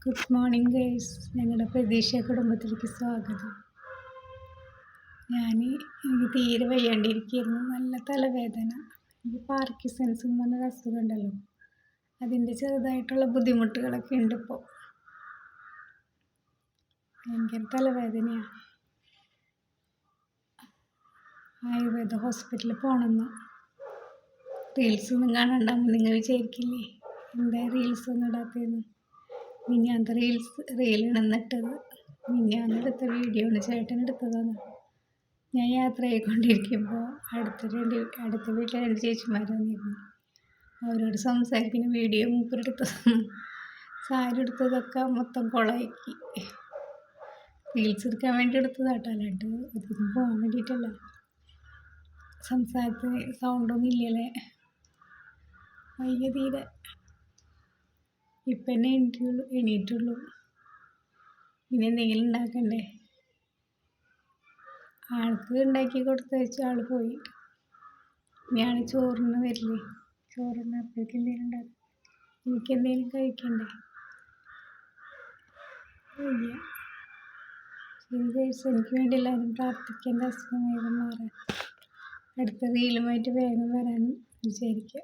Good morning guys, ഞങ്ങളുടെ പ്രതീക്ഷ കുടുംബത്തിലേക്ക് സ്വാഗതം. എനിക്ക് തീരെ വയ്യാണ്ടിരിക്കുകയായിരുന്നു. നല്ല തലവേദന. എനിക്ക് പാർക്കിൻസൺസ് എന്ന് പറഞ്ഞൊരു അസുഖം ഉണ്ടല്ലോ, അതിൻ്റെ ചെറുതായിട്ടുള്ള ബുദ്ധിമുട്ടുകളൊക്കെ ഉണ്ട്. ഇപ്പോൾ ഭയങ്കര തലവേദനയാണ്. ആയുർവേദ ഹോസ്പിറ്റലിൽ പോകണമെന്ന് റീൽസൊന്നും കാണണ്ടാകുമ്പോൾ നിങ്ങൾ വിചാരിക്കില്ലേ എന്താ റീൽസൊന്നും ഇടാത്തതെന്ന്. മിനിഞ്ഞാന്നത്തെ റീലാണ് ഇട്ടത്. മിനിഞ്ഞാന്നെടുത്ത വീഡിയോ ആണ്, ചേട്ടൻ എടുത്തതാണ്. ഞാൻ യാത്ര ചെയ്തുകൊണ്ടിരിക്കുമ്പോൾ അടുത്ത വീട്ടിലെ 2 ചേച്ചിമാർ വന്നിരുന്നു. അവരോട് സംസാരിക്കുന്ന വീഡിയോ മൂപ്പരെടുത്തതാണ്. സാരി എടുത്തതൊക്കെ മൊത്തം കുളമാക്കി. റീൽസ് എടുക്കാൻ വേണ്ടി എടുത്തതാട്ടോ, അല്ലാണ്ട് ഒരിക്കലും പോകാൻ വേണ്ടിയിട്ടല്ല. സംസാരത്തിന് സൗണ്ടൊന്നും ഇല്ലല്ലേ, വയ്യ തീരെ. ഇപ്പം തന്നെ എണീറ്റുള്ളൂ. പിന്നെ എന്തെങ്കിലും ഉണ്ടാക്കണ്ടേ. ആൾക്ക് ഉണ്ടാക്കി കൊടുത്തയച്ച ആൾ പോയി. ഞാൻ ചോറിന് വരില്ലേ, ചോറിന് അപ്പോഴേക്കും എന്തെങ്കിലും ഉണ്ടാക്കും. എനിക്കെന്തെങ്കിലും കഴിക്കണ്ടേ. വയ്യ. എനിക്ക് വേണ്ടി എല്ലാവരും പ്രാർത്ഥിക്കേണ്ട, അസുഖം വേഗം മാറാൻ. അടുത്ത റീലുമായിട്ട് വേഗം വരാൻ വിചാരിക്കുക.